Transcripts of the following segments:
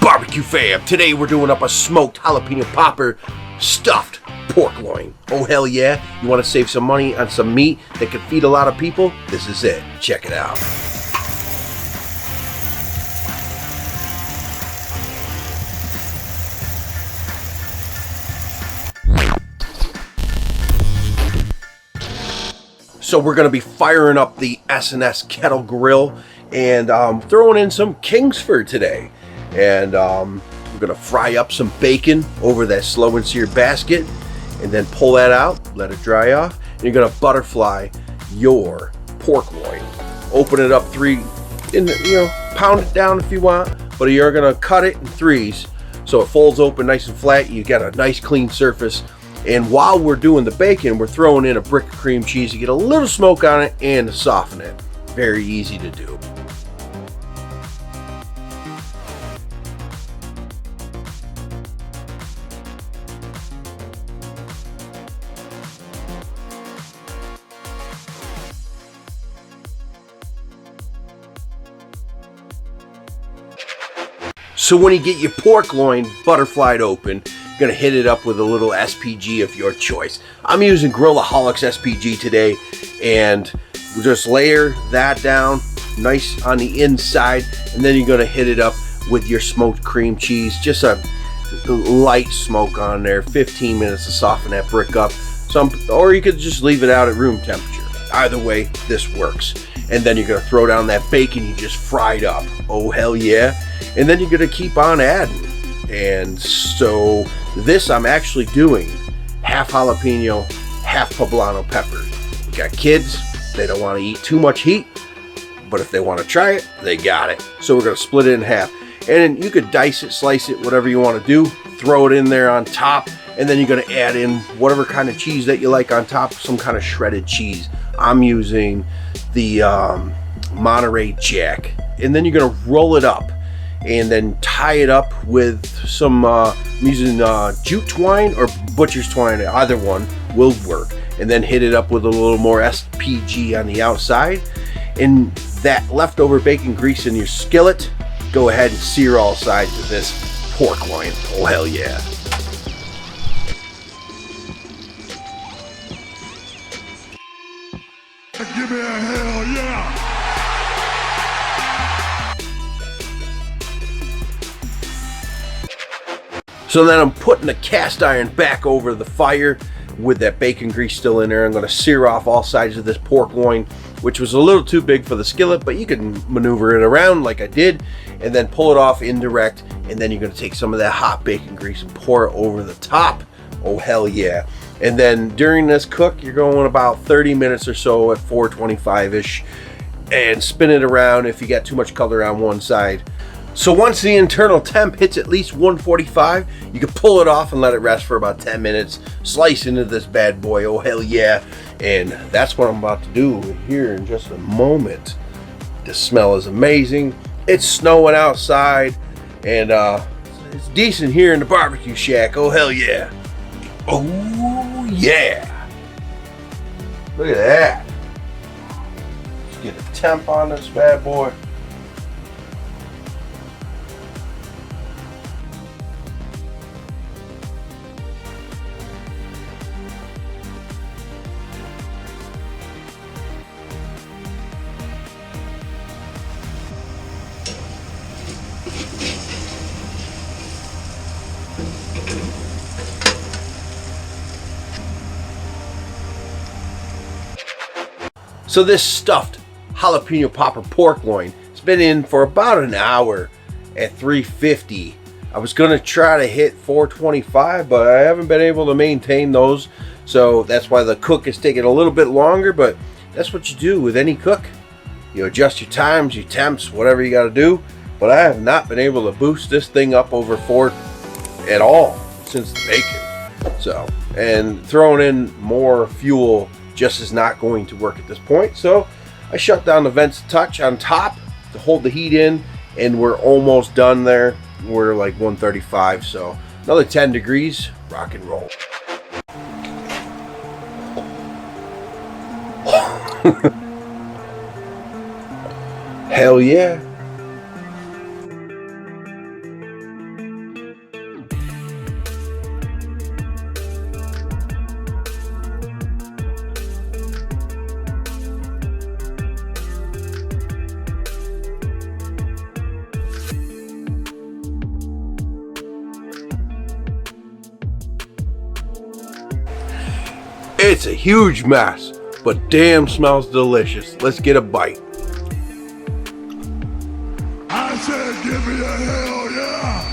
Barbecue fam, today we're doing up a smoked jalapeno popper stuffed pork loin. Oh hell yeah, you want to save some money on some meat that could feed a lot of people? This is it, check it out. So we're going to be firing up the SNS kettle grill and throwing in some Kingsford today. And we're going to fry up some bacon over that slow and seared basket and then pull that out, let it dry off. And you're going to butterfly your pork loin. Open it up pound it down if you want, but you're going to cut it in threes so it folds open nice and flat. You got a nice clean surface. And while we're doing the bacon, we're throwing in a brick of cream cheese to get a little smoke on it and to soften it. Very easy to do. So when you get your pork loin butterflied open, you're going to hit it up with a little SPG of your choice. I'm using Grillaholics SPG today, and we'll just layer that down nice on the inside, and then you're going to hit it up with your smoked cream cheese. Just a light smoke on there, 15 minutes to soften that brick up. Or you could just leave it out at room temperature. Either way, this works. And then you're going to throw down that bacon you just fried up. Oh hell yeah. And then you're going to keep on adding. And so this I'm actually doing half jalapeno, half poblano pepper. We got kids, they don't want to eat too much heat, but if they want to try it, they got it. So we're going to split it in half. And you could dice it, slice it, whatever you want to do. Throw it in there on top. And then you're going to add in whatever kind of cheese that you like on top, some kind of shredded cheese. I'm using the Monterey Jack. And then you're going to roll it up and then tie it up with some, I'm using jute twine or butcher's twine. Either one will work. And then hit it up with a little more SPG on the outside. And that leftover bacon grease in your skillet, go ahead and sear all sides of this pork loin. Oh hell yeah. Give me a hell yeah! So then I'm putting the cast iron back over the fire with that bacon grease still in there. I'm going to sear off all sides of this pork loin, which was a little too big for the skillet, but you can maneuver it around like I did, and then pull it off indirect, and then you're going to take some of that hot bacon grease and pour it over the top. Oh hell yeah. And then during this cook, you're going about 30 minutes or so at 425-ish, and spin it around if you got too much color on one side. So once the internal temp hits at least 145, you can pull it off and let it rest for about 10 minutes. Slice into this bad boy, oh hell yeah. And that's what I'm about to do here in just a moment. The smell is amazing. It's snowing outside, and it's decent here in the barbecue shack, oh hell yeah. Oh yeah. Look at that. Let's get a temp on this bad boy. So this stuffed jalapeno popper pork loin has been in for about an hour at 350. I was going to try to hit 425, but I haven't been able to maintain those. So that's why the cook is taking a little bit longer, but that's what you do with any cook. You adjust your times, your temps, whatever you got to do. But I have not been able to boost this thing up over 4 at all since the bacon. So, and throwing in more fuel just is not going to work at this point. So I shut down the vents a touch on top to hold the heat in, and we're almost done there. We're like 135, so another 10 degrees, rock and roll. Hell yeah. It's a huge mess, but damn smells delicious. Let's get a bite. I said give me a hell yeah.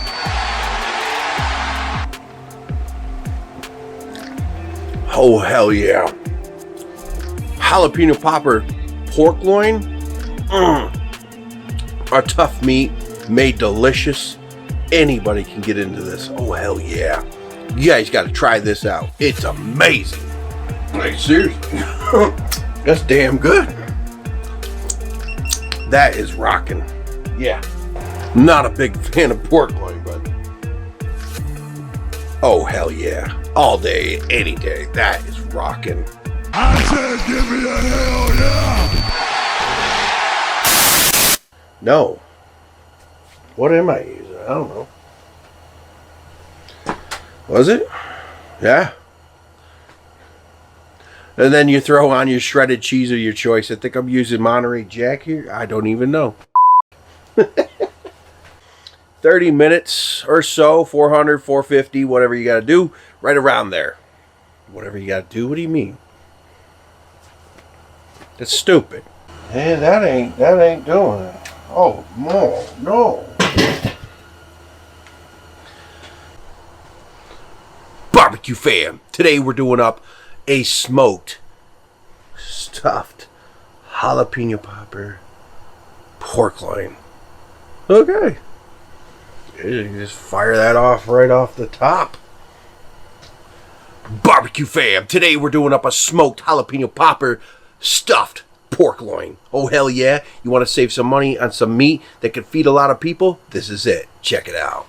Oh, hell yeah. Jalapeno popper pork loin. A tough meat, made delicious. Anybody can get into this. Oh, hell yeah. You guys got to try this out. It's amazing. Like, seriously. That's damn good. That is rocking. Yeah. Not a big fan of pork loin, but oh, hell yeah. All day, any day. That is rocking. I said give me a hell yeah. No. What am I using? I don't know. Was it? Yeah. And then you throw on your shredded cheese of your choice. I think I'm using Monterey Jack here. I don't even know. 30 minutes or so, 400, 450, whatever you got to do. Right around there. Whatever you got to do? What do you mean? That's stupid. Hey, that ain't doing it. Oh, no. Barbecue fam, today we're doing up a smoked, stuffed jalapeno popper pork loin. Okay. You just fire that off right off the top. Barbecue fam, today we're doing up a smoked jalapeno popper stuffed pork loin. Oh, hell yeah. You want to save some money on some meat that could feed a lot of people? This is it. Check it out.